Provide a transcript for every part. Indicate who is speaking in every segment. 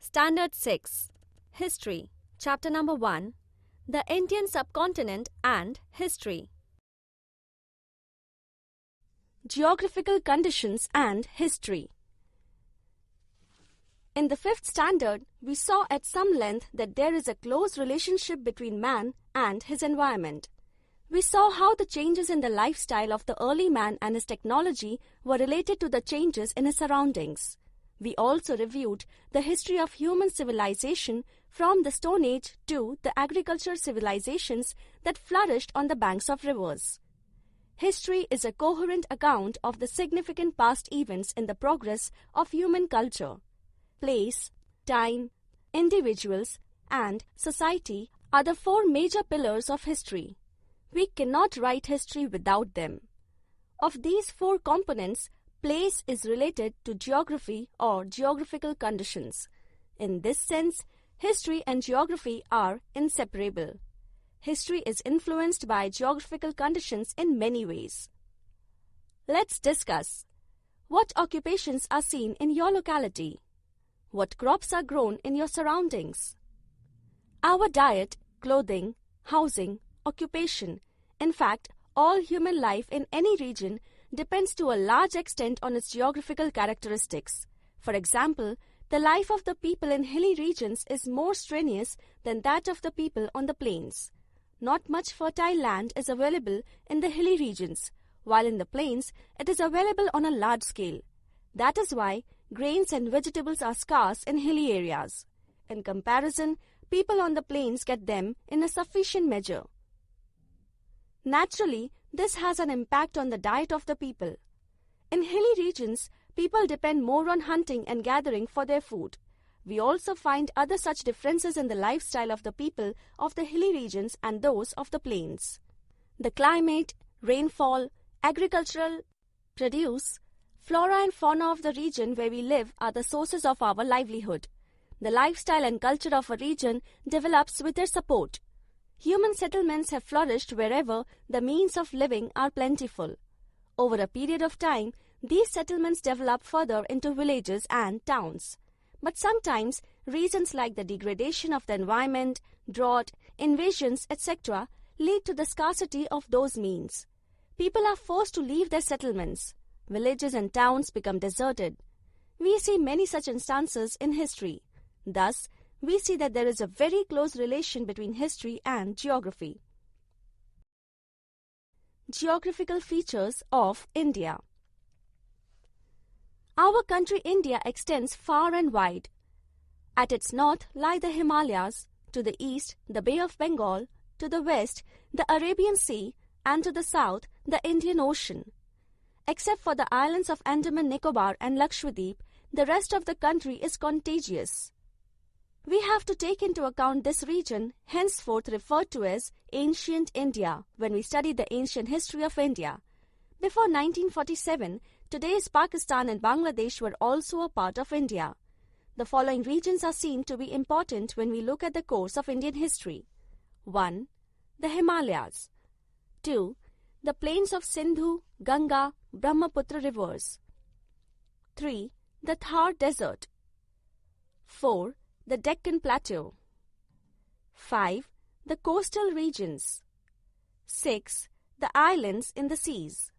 Speaker 1: Standard 6. History. Chapter number 1. The Indian Subcontinent and History. Geographical Conditions and History. In the 5th standard, we saw at some length that there is a close relationship between man and his environment. We saw how the changes in the lifestyle of the early man and his technology were related to the changes in his surroundings. We also reviewed the history of human civilization from the Stone Age to the agricultural civilizations that flourished on the banks of rivers. History is a coherent account of the significant past events in the progress of human culture. Place, time, individuals, and society are the 4 major pillars of history. We cannot write history without them. Of these 4 components, place is related to geography or geographical conditions. In this sense, history and geography are inseparable. History is influenced by geographical conditions in many ways. Let's discuss. What occupations are seen in your locality? What crops are grown in your surroundings? Our diet, clothing, housing, occupation, in fact, all human life in any region depends to a large extent on its geographical characteristics. For example, the life of the people in hilly regions is more strenuous than that of the people on the plains. Not much fertile land is available in the hilly regions, while in the plains it is available on a large scale. That is why grains and vegetables are scarce in hilly areas. In comparison, people on the plains get them in a sufficient measure. Naturally, this has an impact on the diet of the people. In hilly regions, people depend more on hunting and gathering for their food. We also find other such differences in the lifestyle of the people of the hilly regions and those of the plains. The climate, rainfall, agricultural produce, flora and fauna of the region where we live are the sources of our livelihood. The lifestyle and culture of a region develops with their support. Human settlements have flourished wherever the means of living are plentiful. Over a period of time, these settlements develop further into villages and towns. But sometimes, reasons like the degradation of the environment, drought, invasions, etc. lead to the scarcity of those means. People are forced to leave their settlements. Villages and towns become deserted. We see many such instances in history. Thus, we see that there is a very close relation between history and geography. Geographical features of India. Our country India extends far and wide. At its north lie the Himalayas, to the east the Bay of Bengal, to the west the Arabian Sea, and to the south the Indian Ocean. Except for the islands of Andaman Nicobar and Lakshadweep, the rest of the country is contiguous. We have to take into account this region, henceforth referred to as Ancient India, when we study the ancient history of India. Before 1947, today's Pakistan and Bangladesh were also a part of India. The following regions are seen to be important when we look at the course of Indian history. 1. The Himalayas. 2. The plains of Sindhu, Ganga, Brahmaputra rivers. 3. The Thar Desert. 4. The Deccan Plateau. 5. The coastal regions. 6. The islands in the seas.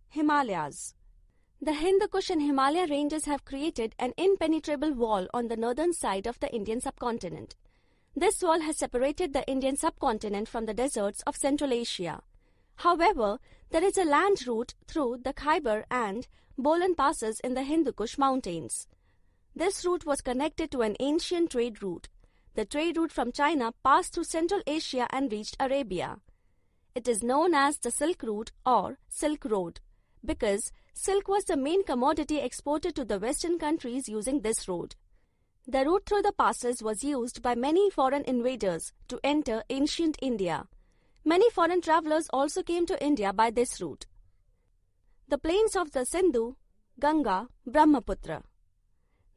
Speaker 1: Himalayas. The Hindu Kush and Himalaya ranges have created an impenetrable wall on the northern side of the Indian subcontinent. This wall has separated the Indian subcontinent from the deserts of Central Asia. However, there is a land route through the Khyber and Bolan passes in the Hindu Kush mountains. This route was connected to an ancient trade route. The trade route from China passed through Central Asia and reached Arabia. It is known as the Silk Route or Silk Road because silk was the main commodity exported to the Western countries using this road. The route through the passes was used by many foreign invaders to enter ancient India. Many foreign travelers also came to India by this route. The plains of the Sindhu, Ganga, Brahmaputra.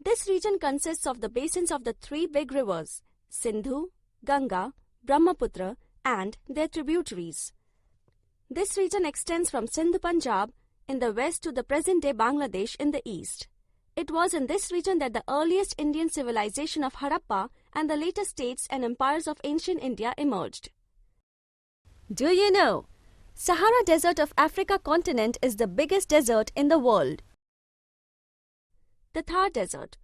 Speaker 1: This region consists of the basins of the 3 big rivers, Sindhu, Ganga, Brahmaputra, and their tributaries. This region extends from Sindh, Punjab in the west to the present-day Bangladesh in the east. It was in this region that the earliest Indian civilization of Harappa and the later states and empires of ancient India emerged. Do you know, Sahara Desert of Africa continent is the biggest desert in the world. The Thar Desert.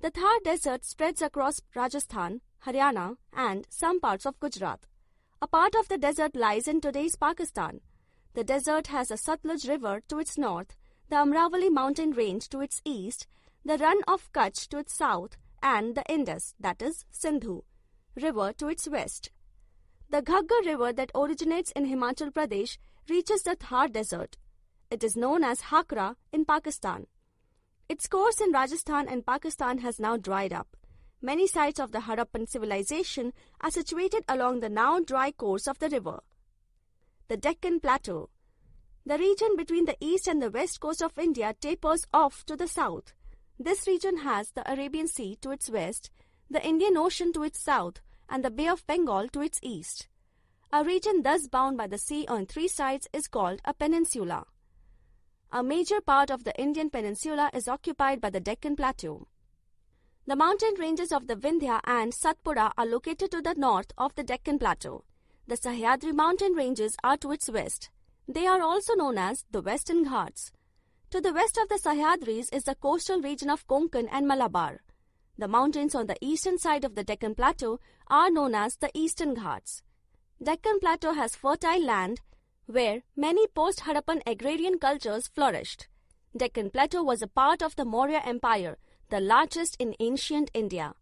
Speaker 1: The Thar Desert spreads across Rajasthan, Haryana and some parts of Gujarat. A part of the desert lies in today's Pakistan. The desert has the Satluj River to its north, the Amravali mountain range to its east, the Rann of Kutch to its south, and the Indus, that is Sindhu, river to its west. The Ghaggar River that originates in Himachal Pradesh reaches the Thar Desert. It is known as Hakra in Pakistan. Its course in Rajasthan and Pakistan has now dried up. Many sites of the Harappan civilization are situated along the now dry course of the river. The Deccan Plateau. The region between the east and the west coast of India tapers off to the south. This region has the Arabian Sea to its west, the Indian Ocean to its south, and the Bay of Bengal to its east. A region thus bound by the sea on three sides is called a peninsula. A major part of the Indian peninsula is occupied by the Deccan Plateau. The mountain ranges of the Vindhya and Satpura are located to the north of the Deccan Plateau. The Sahyadri mountain ranges are to its west. They are also known as the Western Ghats. To the west of the Sahyadris is the coastal region of Konkan and Malabar. The mountains on the eastern side of the Deccan Plateau are known as the Eastern Ghats. Deccan Plateau has fertile land where many post-Harappan agrarian cultures flourished. Deccan Plateau was a part of the Maurya Empire, the largest in ancient India.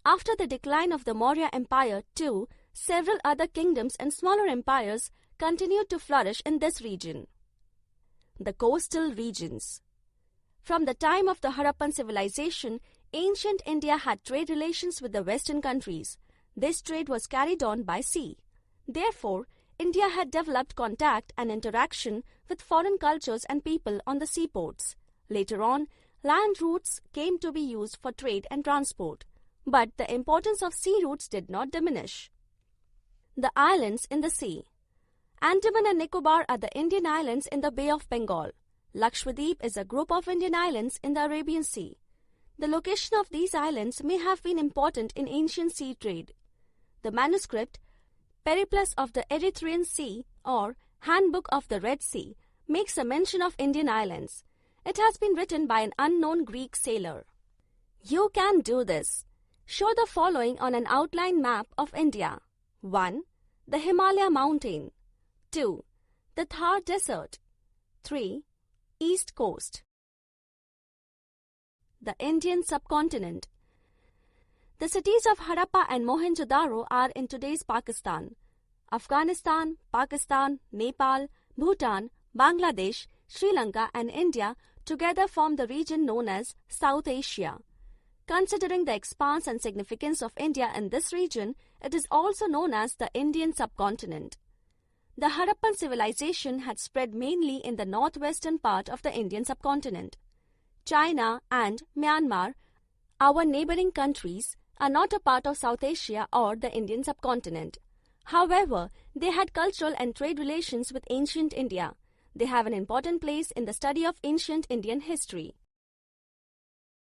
Speaker 1: After the decline of the Maurya Empire, too, several other kingdoms and smaller empires continued to flourish in this region. The coastal regions. From the time of the Harappan civilization, ancient India had trade relations with the Western countries. This trade was carried on by sea. Therefore, India had developed contact and interaction with foreign cultures and people on the seaports. Later on, land routes came to be used for trade and transport, but the importance of sea routes did not diminish. The islands in the sea. Andaman and Nicobar are the Indian islands in the Bay of Bengal. Lakshadweep is a group of Indian islands in the Arabian Sea. The location of these islands may have been important in ancient sea trade. The manuscript, Periplus of the Erythraean Sea or Handbook of the Red Sea, makes a mention of Indian islands. It has been written by an unknown Greek sailor. You can do this. Show the following on an outline map of India. 1. The Himalaya mountain. 2. The Thar Desert. 3. East Coast. The Indian subcontinent. The cities of Harappa and Mohenjo-daro are in today's Pakistan. Afghanistan, Pakistan, Nepal, Bhutan, Bangladesh, Sri Lanka and India together form the region known as South Asia. Considering the expanse and significance of India in this region, it is also known as the Indian subcontinent. The Harappan civilization had spread mainly in the northwestern part of the Indian subcontinent. China and Myanmar, our neighboring countries, are not a part of South Asia or the Indian subcontinent. However, they had cultural and trade relations with ancient India. They have an important place in the study of ancient Indian history.